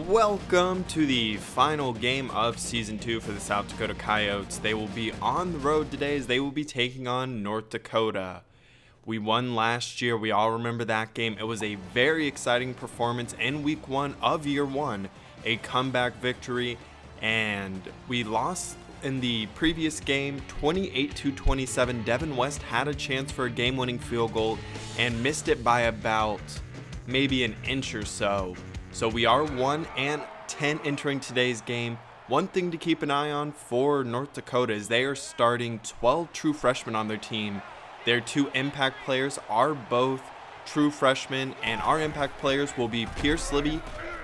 Welcome to the final game of Season 2 for the South Dakota Coyotes. They will be on the road today as they will be taking on North Dakota. We won last year. We all remember that game. It was a very exciting performance in Week 1 of Year 1, a comeback victory, and we lost in the previous game 28-27. Devin West had a chance for a game-winning field goal and missed it by about maybe an inch or so. So we are 1-10 entering today's game. One thing to keep an eye on for North Dakota is they are starting 12 true freshmen on their team. Their two impact players are both true freshmen, and our impact players will be Pierce Libby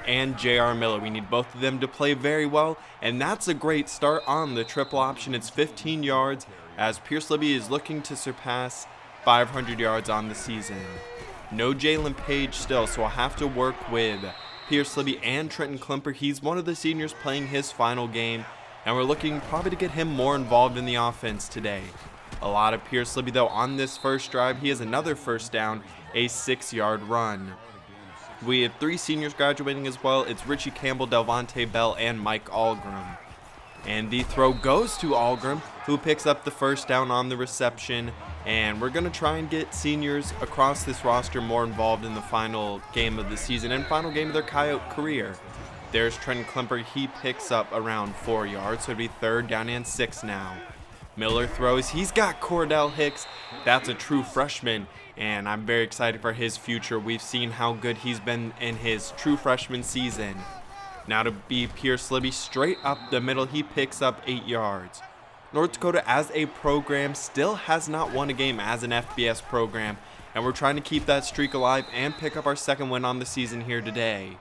and J.R. Miller. We need both of them to play very well, and that's a great start on the triple option. It's 15 yards as Pierce Libby is looking to surpass 500 yards on the season. No Jalen Page still, so I'll have to work with Pierce Libby and Trenton Klimper. He's one of the seniors playing his final game, and we're looking probably to get him more involved in the offense today. A lot of Pierce Libby though on this first drive. He has another first down, a 6-yard run. We have 3 seniors graduating as well. It's Richie Campbell, Delvonte Bell, and Mike Algrim. And the throw goes to Algrim, who picks up the first down on the reception. And we're going to try and get seniors across this roster more involved in the final game of the season and final game of their Coyote career. There's Trenton Klimper. He picks up around 4 yards, so it'll be 3rd down and 6 now. Miller throws. He's got Cordell Hicks. That's a true freshman, and I'm very excited for his future. We've seen how good he's been in his true freshman season. Now to be Pierce Libby, straight up the middle. He picks up 8 yards. North Dakota as a program still has not won a game as an FBS program, and we're trying to keep that streak alive and pick up our second win on the season here today.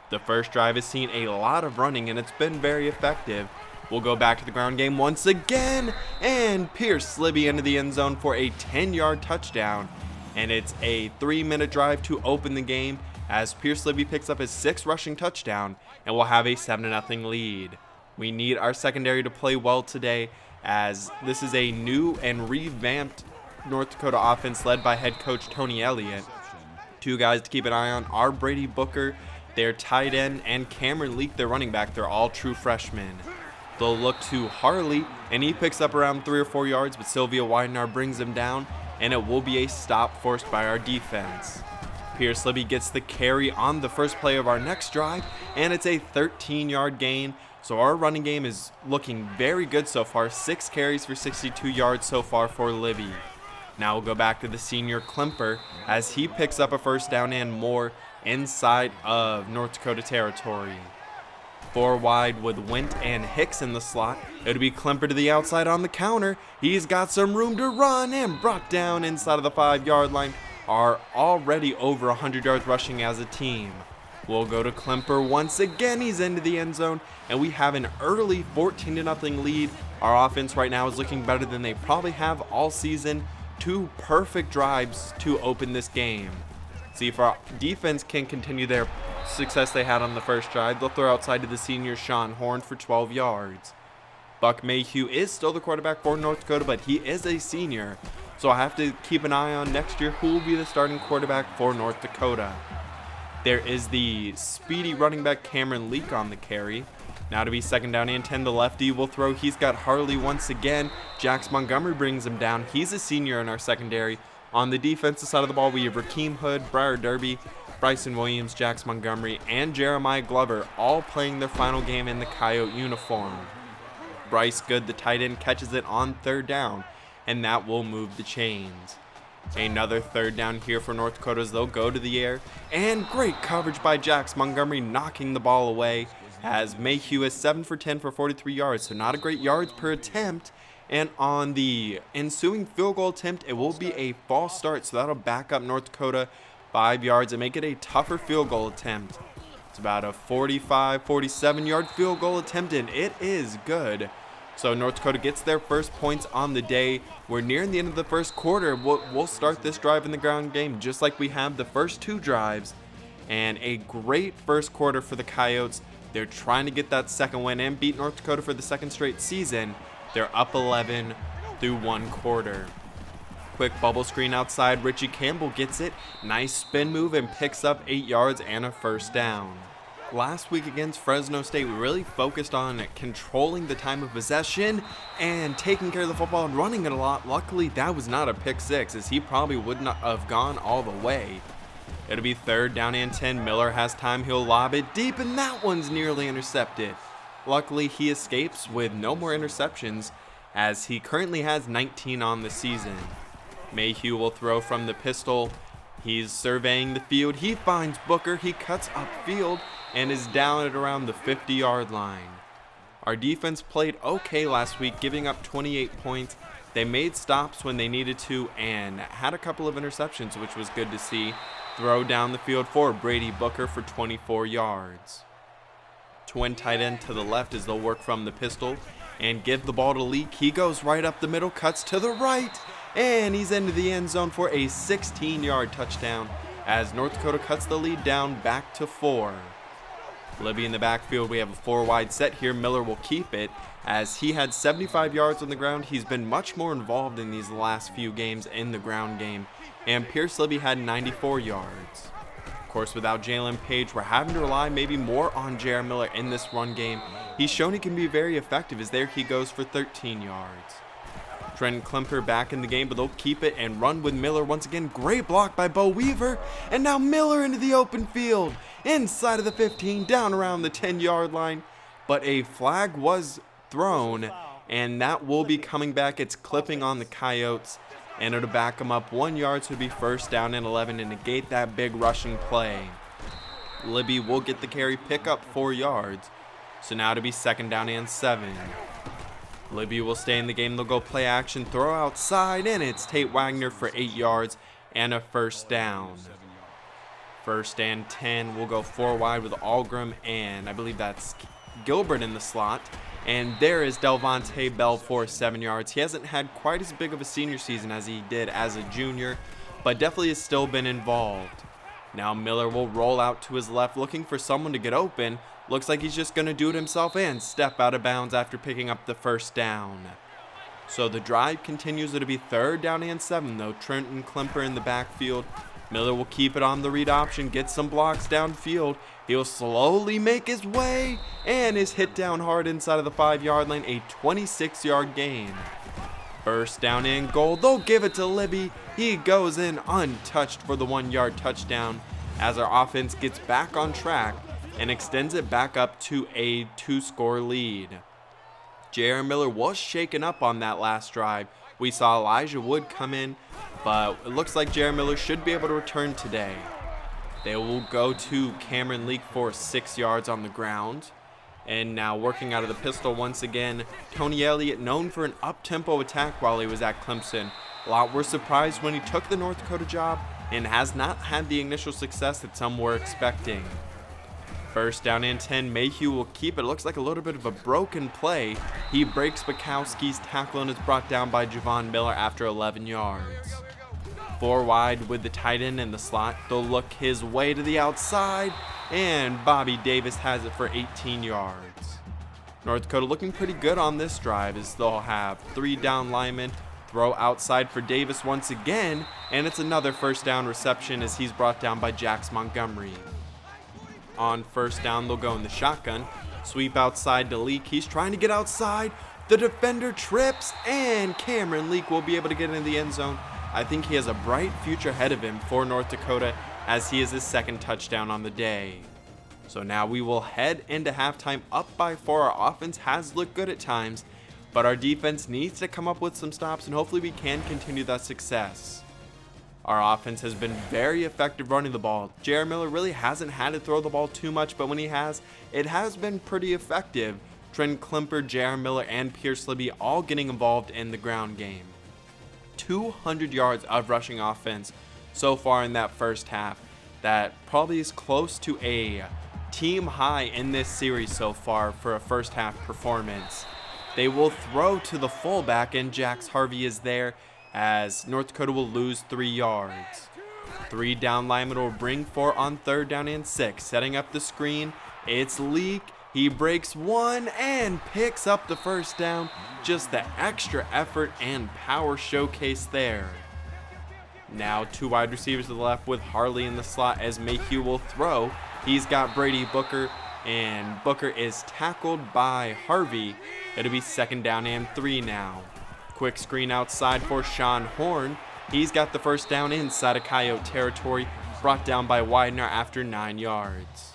The first drive has seen a lot of running, and it's been very effective. We'll go back to the ground game once again, and Pierce Libby into the end zone for a 10-yard touchdown, and it's a 3-minute drive to open the game as Pierce Libby picks up his 6th rushing touchdown, and we'll have a 7-0 lead. We need our secondary to play well today, as this is a new and revamped North Dakota offense led by head coach Tony Elliott. 2 guys to keep an eye on are Brady Booker, their tight end, and Cameron Leak, their running back. They're all true freshmen. They'll look to Harley, and he picks up around 3 or 4 yards, but Sylvia Weidenar brings him down, and it will be a stop forced by our defense. Pierce Libby gets the carry on the first play of our next drive, and it's a 13-yard gain. So our running game is looking very good so far. 6 carries for 62 yards so far for Libby. Now we'll go back to the senior Klimper as he picks up a first down and more inside of North Dakota territory. 4 wide with Wint and Hicks in the slot. It'll be Klimper to the outside on the counter. He's got some room to run and brought down inside of the 5-yard line. Are already over 100 yards rushing as a team. We'll go to Klimper once again. He's into the end zone, and we have an early 14-0 lead. Our offense right now is looking better than they probably have all season. 2 perfect drives to open this game. See if our defense can continue their success they had on the first drive. They'll throw outside to the senior Sean Horn for 12 yards. Buck Mayhew is still the quarterback for North Dakota, but he is a senior. So I have to keep an eye on next year who will be the starting quarterback for North Dakota. There is the speedy running back Cameron Leak on the carry. Now to be 2nd down and 10, the lefty will throw. He's got Harley once again. Jax Montgomery brings him down. He's a senior in our secondary. On the defensive side of the ball, we have Rakeem Hood, Briar Derby, Bryson Williams, Jax Montgomery, and Jeremiah Glover all playing their final game in the Coyote uniform. Bryce Good, the tight end, catches it on 3rd down, and that will move the chains. Another 3rd down here for North Dakota as they'll go to the air. And great coverage by Jax Montgomery, knocking the ball away as Mayhew is 7 for 10 for 43 yards. So not a great yards per attempt. And on the ensuing field goal attempt, it will be a false start. So that'll back up North Dakota 5 yards and make it a tougher field goal attempt. It's about a 45, 47-yard field goal attempt, and it is good. So North Dakota gets their first points on the day. We're nearing the end of the first quarter. We'll start this drive in the ground game just like we have the first 2 drives. And a great first quarter for the Coyotes. They're trying to get that second win and beat North Dakota for the 2nd straight season. They're up 11 through 1 quarter. Quick bubble screen outside. Richie Campbell gets it. Nice spin move and picks up 8 yards and a first down. Last week against Fresno State, we really focused on controlling the time of possession and taking care of the football and running it a lot. Luckily, that was not a pick six, as he probably would not have gone all the way. It'll be 3rd down and 10. Miller has time. He'll lob it deep, and that one's nearly intercepted. Luckily, he escapes with no more interceptions, as he currently has 19 on the season. Mayhew will throw from the pistol. He's surveying the field. He finds Booker. He cuts upfield and is down at around the 50-yard line. Our defense played okay last week, giving up 28 points. They made stops when they needed to and had a couple of interceptions, which was good to see. Throw down the field for Brady Booker for 24 yards. Twin tight end to the left as they'll work from the pistol and give the ball to Leak. He goes right up the middle, cuts to the right, and he's into the end zone for a 16-yard touchdown as North Dakota cuts the lead down back to 4. Libby in the backfield. We have a 4 wide set here. Miller will keep it as he had 75 yards on the ground. He's been much more involved in these last few games in the ground game. And Pierce Libby had 94 yards. Of course, without Jalen Page, we're having to rely maybe more on J.R. Miller in this run game. He's shown he can be very effective as there he goes for 13 yards. Trent Klemper back in the game, but they'll keep it and run with Miller once again. Great block by Bo Weaver, and now Miller into the open field, inside of the 15, down around the 10-yard line. But a flag was thrown, and that will be coming back. It's clipping on the Coyotes, and it'll back them up 1 yard, so it'll be 1st down and 11 to negate that big rushing play. Libby will get the carry, pick up 4 yards, so now it'll be 2nd down and 7. Libby will stay in the game. They'll go play action, throw outside, and it's Tate Wagner for 8 yards and a 1st down. 1st and 10. We'll go 4 wide with Algram, and I believe that's Gilbert in the slot. And there is Delvonte Bell for 7 yards. He hasn't had quite as big of a senior season as he did as a junior, but definitely has still been involved. Now Miller will roll out to his left, looking for someone to get open. Looks like he's just going to do it himself and step out of bounds after picking up the 1st down. So the drive continues. It'll be 3rd down and 7, though. Trenton Klemper in the backfield. Miller will keep it on the read option, get some blocks downfield. He'll slowly make his way and is hit down hard inside of the 5-yard line, a 26-yard gain. 1st down and goal. They'll give it to Libby. He goes in untouched for the 1-yard touchdown as our offense gets back on track and extends it back up to a 2-score lead. J.R. Miller was shaken up on that last drive. We saw Elijah Wood come in, but it looks like J.R. Miller should be able to return today. They will go to Cameron Leak for 6 yards on the ground. And now working out of the pistol once again, Tony Elliott, known for an up-tempo attack while he was at Clemson. A lot were surprised when he took the North Dakota job and has not had the initial success that some were expecting. 1st down and 10. Mayhew will keep it. It looks like a little bit of a broken play. He breaks Bukowski's tackle and is brought down by Javon Miller after 11 yards. 4 wide with the tight end in the slot. They'll look his way to the outside, and Bobby Davis has it for 18 yards. North Dakota looking pretty good on this drive as they'll have 3 down linemen. Throw outside for Davis once again, and it's another 1st down reception as he's brought down by Jax Montgomery. On 1st down, they'll go in the shotgun. Sweep outside to Leak. He's trying to get outside. The defender trips, and Cameron Leak will be able to get into the end zone. I think he has a bright future ahead of him for North Dakota as he is his 2nd touchdown on the day. So now we will head into halftime up by 4. Our offense has looked good at times, but our defense needs to come up with some stops, and hopefully we can continue that success. Our offense has been very effective running the ball. J.R. Miller really hasn't had to throw the ball too much, but when he has, it has been pretty effective. Trent Klemper, J.R. Miller, and Pierce Libby all getting involved in the ground game. 200 yards of rushing offense so far in that first half. That probably is close to a team high in this series so far for a first half performance. They will throw to the fullback, and Jax Harvey is there as North Dakota will lose 3 yards. 3 down linemen will bring 4 on 3rd down and 6. Setting up the screen, it's Leak. He breaks 1 and picks up the 1st down. Just the extra effort and power showcase there. Now 2 wide receivers to the left with Harley in the slot as Mayhew will throw. He's got Brady Booker, and Booker is tackled by Harvey. It'll be 2nd down and 3 now. Quick screen outside for Sean Horn. He's got the first down inside of Coyote territory, brought down by Widener after 9 yards.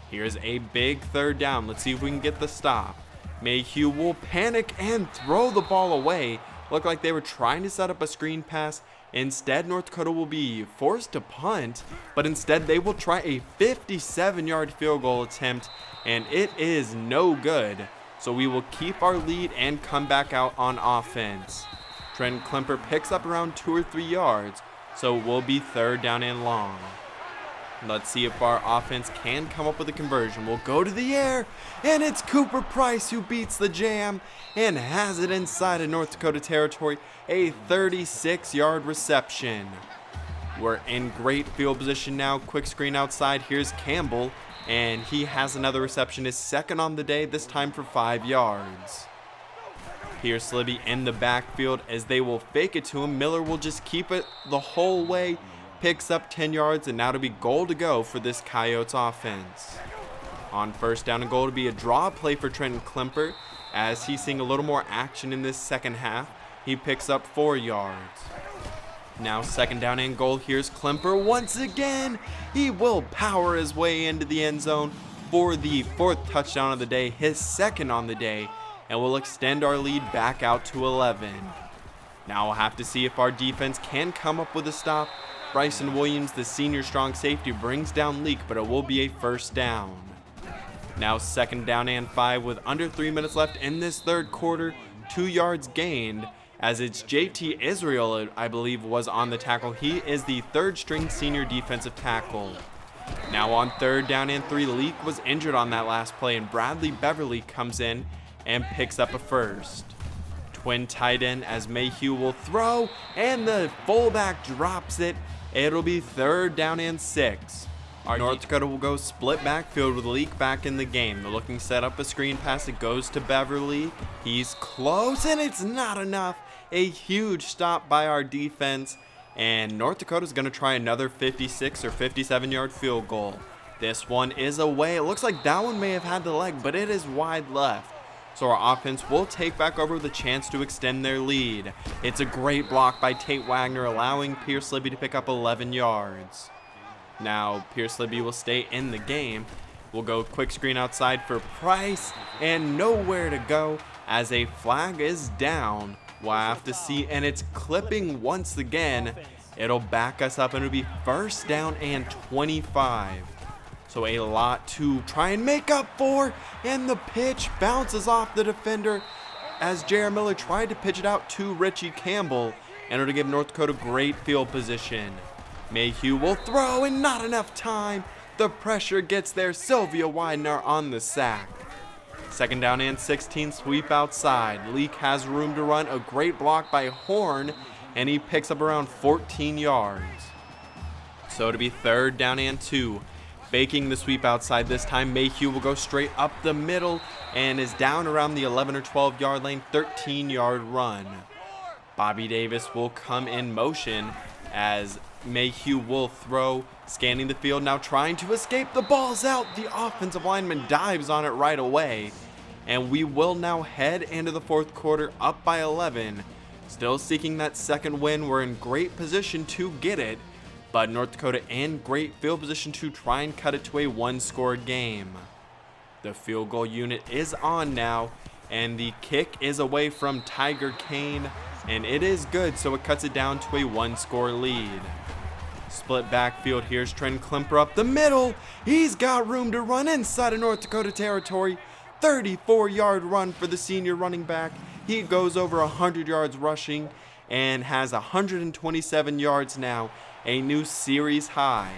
Here's a big 3rd down. Let's see if we can get the stop. Mayhew will panic and throw the ball away. Looked like they were trying to set up a screen pass. Instead, North Dakota will be forced to punt, but instead they will try a 57-yard field goal attempt, and it is no good. So we will keep our lead and come back out on offense. Trent Klemper picks up around 2 or 3 yards, so it will be 3rd down and long. Let's see if our offense can come up with a conversion. We'll go to the air, and it's Cooper Price who beats the jam and has it inside of North Dakota territory, a 36-yard reception. We're in great field position now. Quick screen outside. Here's Campbell, and he has another reception, his 2nd on the day, this time for 5 yards. Here's Libby in the backfield as they will fake it to him. Miller will just keep it the whole way. Picks up 10 yards, and now to be goal to go for this Coyotes offense. On 1st down and goal to be a draw play for Trenton Klemper as he's seeing a little more action in this 2nd half. He picks up 4 yards. Now 2nd down and goal. Here's Klemper once again. He will power his way into the end zone for the 4th touchdown of the day, his 2nd on the day, and will extend our lead back out to 11. Now we'll have to see if our defense can come up with a stop. Bryson Williams, the senior strong safety, brings down Leak, but it will be a 1st down. Now 2nd down and 5 with under 3 minutes left in this 3rd quarter. 2 yards gained as it's JT Israel, I believe, was on the tackle. He is the 3rd string senior defensive tackle. Now on 3rd down and 3, Leak was injured on that last play, and Bradley Beverly comes in and picks up a 1st. Twin tight end as Mayhew will throw, and the fullback drops it. It'll be 3rd down and 6. Our North Dakota will go split backfield with Leak back in the game. They're looking to set up a screen pass. It goes to Beverly. He's close, and it's not enough. A huge stop by our defense, and North Dakota's going to try another 56 or 57-yard field goal. This one is away. It looks like that one may have had the leg, but it is wide left. So our offense will take back over with a chance to extend their lead. It's a great block by Tate Wagner, allowing Pierce Libby to pick up 11 yards. Now Pierce Libby will stay in the game. We'll go quick screen outside for Price, and nowhere to go as a flag is down. We'll have to see, and it's clipping once again. It'll back us up, and it'll be 1st down and 25. So a lot to try and make up for, and the pitch bounces off the defender as Jared Miller tried to pitch it out to Richie Campbell, and it'll give North Dakota great field position. Mayhew will throw, and not enough time. The pressure gets there. Sylvia Widener on the sack. 2nd down and 16, sweep outside. Leak has room to run. A great block by Horn, and he picks up around 14 yards. So it'll be 3rd down and 2. Faking the sweep outside this time. Mayhew will go straight up the middle and is down around the 11 or 12 yard lane, 13-yard run. Bobby Davis will come in motion as Mayhew will throw, scanning the field, now trying to escape. The ball's out. The offensive lineman dives on it right away. And we will now head into the 4th quarter up by 11. Still seeking that 2nd win. We're in great position to get it, but North Dakota in great field position to try and cut it to a 1-score game. The field goal unit is on now, and the kick is away from Tiger Kane, and it is good, so it cuts it down to a 1-score lead. Split backfield. Here's Trent Klemper up the middle. He's got room to run inside of North Dakota territory. 34-yard run for the senior running back. He goes over 100 yards rushing and has 127 yards now, a new series high.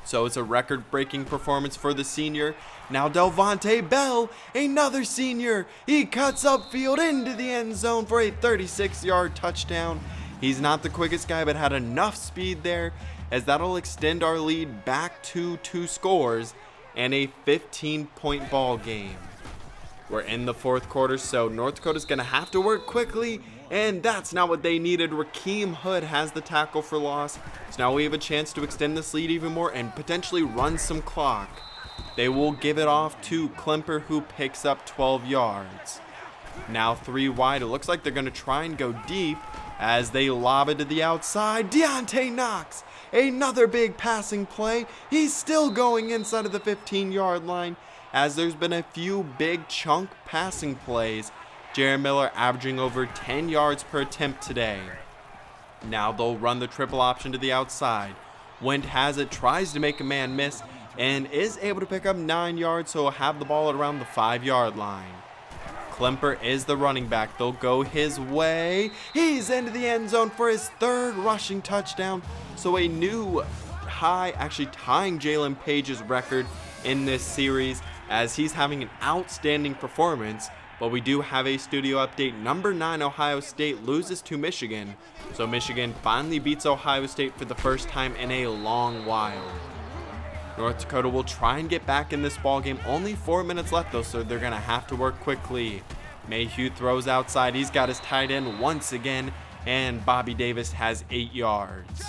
So it's a record-breaking performance for the senior. Now Delvante Bell, another senior. He cuts upfield into the end zone for a 36-yard touchdown. He's not the quickest guy, but had enough speed there, as that'll extend our lead back to 2 scores and a 15-point ball game. We're in the 4th quarter, so North Dakota's going to have to work quickly and that's not what they needed. Rakeem Hood has the tackle for loss, so now we have a chance to extend this lead even more and potentially run some clock. They will give it off to Klemper, who picks up 12 yards. Now 3 wide. It looks like they're going to try and go deep as they lob it to the outside. Deontay Knox, another big passing play. He's still going inside of the 15-yard line as there's been a few big chunk passing plays. Jared Miller averaging over 10 yards per attempt today. Now they'll run the triple option to the outside. Went has it, tries to make a man miss, and is able to pick up 9 yards, so he'll have the ball at around the 5-yard line. Klemper is the running back. They'll go his way. He's into the end zone for his 3rd rushing touchdown. So a new high, actually tying Jalen Page's record in this series, as he's having an outstanding performance. But we do have a studio update. Number 9 Ohio State loses to Michigan. So Michigan finally beats Ohio State for the first time in a long while. North Dakota will try and get back in this ball game. Only 4 minutes left though, so they're going to have to work quickly. Mayhew throws outside. He's got his tight end once again, and Bobby Davis has 8 yards.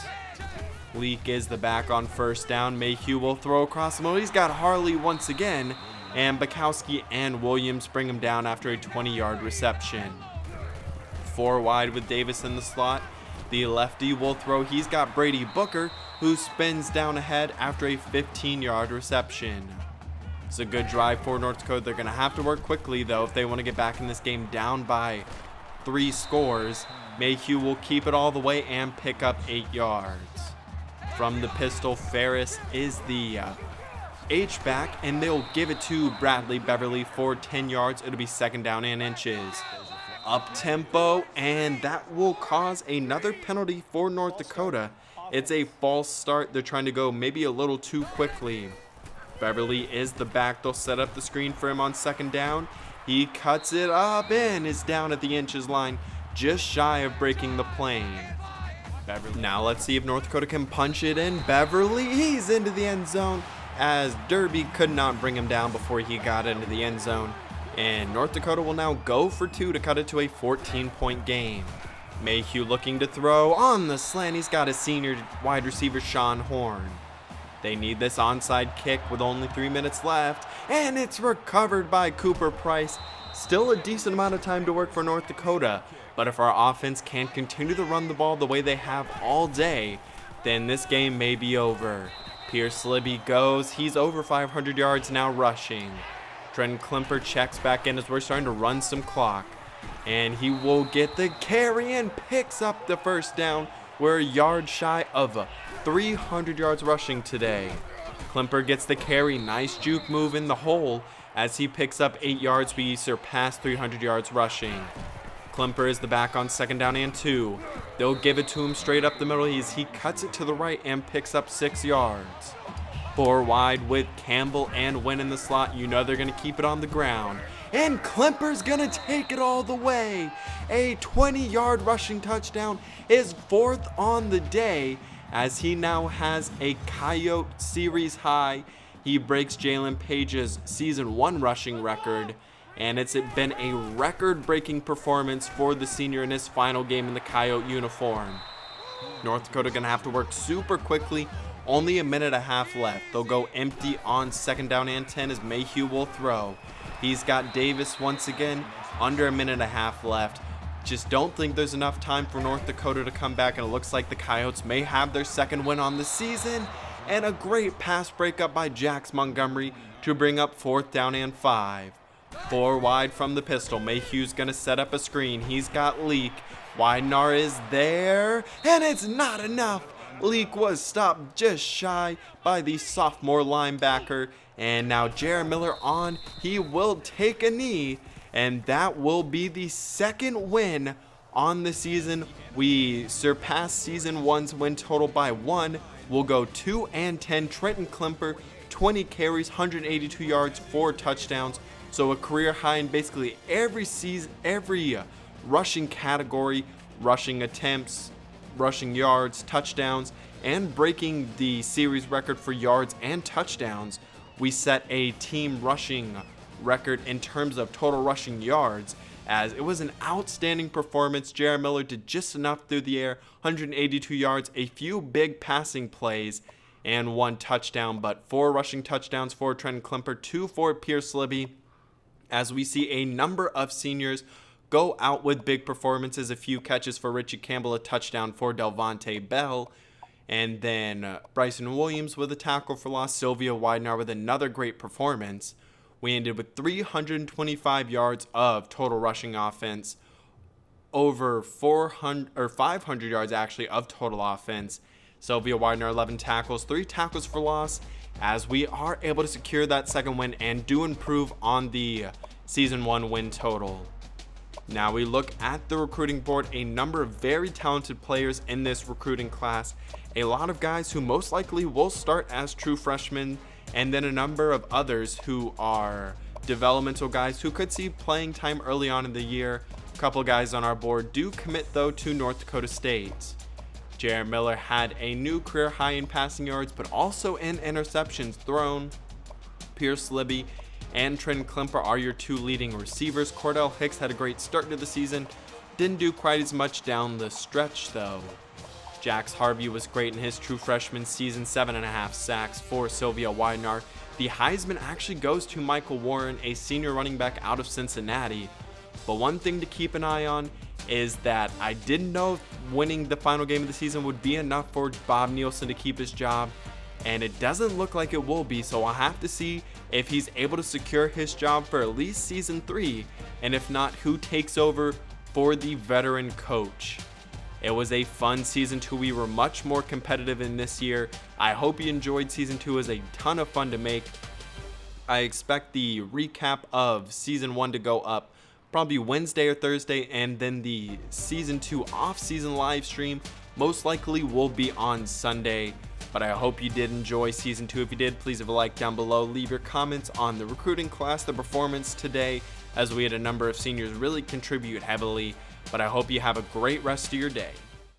Leak is the back on first down. Mayhew will throw across the middle. He's got Harley once again, and Bukowski and Williams bring him down after a 20-yard reception. 4 wide with Davis in the slot. The lefty will throw. He's got Brady Booker, who spins down ahead after a 15-yard reception. It's a good drive for North Dakota. They're going to have to work quickly, though, if they want to get back in this game down by 3 scores. Mayhew will keep it all the way and pick up 8 yards. From the pistol, Ferris is the H-back, and they'll give it to Bradley Beverly for 10 yards. It'll be 2nd down and inches. Up-tempo, and that will cause another penalty for North Dakota. It's a false start. They're trying to go maybe a little too quickly. Beverly is the back. They'll set up the screen for him on 2nd down. He cuts it up and is down at the inches line, just shy of breaking the plane. Beverly. Now let's see if North Dakota can punch it in. Beverly, he's into the end zone, as Derby could not bring him down before he got into the end zone. And North Dakota will now go for 2 to cut it to a 14-point game. Mayhew looking to throw on the slant. He's got his senior wide receiver, Sean Horn. They need this onside kick with only 3 minutes left, and it's recovered by Cooper Price. Still a decent amount of time to work for North Dakota, but if our offense can't continue to run the ball the way they have all day, then this game may be over. Pierce Libby goes. He's over 500 yards now rushing. Trenton Klemper checks back in as we're starting to run some clock. And he will get the carry and picks up the 1st down. We're a yard shy of 300 yards rushing today. Klemper gets the carry. Nice juke move in the hole. As he picks up 8 yards, we surpass 300 yards rushing. Klemper is the back on 2nd down and 2. They'll give it to him straight up the middle. He cuts it to the right and picks up 6 yards. 4 wide with Campbell and Wynn in the slot. You know they're going to keep it on the ground. And Klemper's going to take it all the way. A 20-yard rushing touchdown, his 4th on the day, as he now has a Coyote series high. He breaks Jalen Page's season 1 rushing record. And it's been a record-breaking performance for the senior in his final game in the Coyote uniform. North Dakota going to have to work super quickly. Only a minute and a half left. They'll go empty on 2nd down and 10 as Mayhew will throw. He's got Davis once again. Under a minute and a half left. Just don't think there's enough time for North Dakota to come back, and it looks like the Coyotes may have their 2nd win on the season. And a great pass breakup by Jax Montgomery to bring up 4th down and 5. 4 wide from the pistol. Mayhew's going to set up a screen. He's got Leak. Widenar is there, and it's not enough. Leak was stopped just shy by the sophomore linebacker. And now Jared Miller on. He will take a knee. And that will be the 2nd win on the season. We surpassed season 1's win total by 1. We'll go 2 and 10. Trenton Klemper, 20 carries, 182 yards, 4 touchdowns. So a career high in basically every season, every rushing category, rushing attempts, rushing yards, touchdowns, and breaking the series record for yards and touchdowns. We set a team rushing record in terms of total rushing yards, as it was an outstanding performance. Jared Miller did just enough through the air, 182 yards, a few big passing plays, and 1 touchdown, but 4 rushing touchdowns for Trent Klemper, 2 for Pierce Libby, as we see a number of seniors go out with big performances, a few catches for Richie Campbell, a touchdown for Delvonte Bell, and then Bryson Williams with a tackle for loss, Sylvia Widenar with another great performance. We ended with 325 yards of total rushing offense, over 500 yards actually of total offense. Sylvia Widenar 11 tackles, 3 tackles for loss, as we are able to secure that second win and do improve on the season 1 win total. Now we look at the recruiting board, a number of very talented players in this recruiting class, a lot of guys who most likely will start as true freshmen, and then a number of others who are developmental guys who could see playing time early on in the year. A couple guys on our board do commit though to North Dakota State. Jared Miller had a new career high in passing yards, but also in interceptions thrown. Pierce Libby and Trent Klemper are your 2 leading receivers. Cordell Hicks had a great start to the season, didn't do quite as much down the stretch though. Jax Harvey was great in his true freshman season, 7.5 sacks for Sylvia Widenar. The Heisman actually goes to Michael Warren, a senior running back out of Cincinnati. But one thing to keep an eye on is that I didn't know if winning the final game of the season would be enough for Bob Nielsen to keep his job, and it doesn't look like it will be, so I'll have to see if he's able to secure his job for at least season 3, and if not, who takes over for the veteran coach. It was a fun season 2. We were much more competitive in this year. I hope you enjoyed season 2. It was a ton of fun to make. I expect the recap of season 1 to go up probably Wednesday or Thursday, and then the season 2 off-season live stream most likely will be on Sunday. But I hope you did enjoy season 2. If you did, please leave a like down below. Leave your comments on the recruiting class, the performance today, as we had a number of seniors really contribute heavily. But I hope you have a great rest of your day.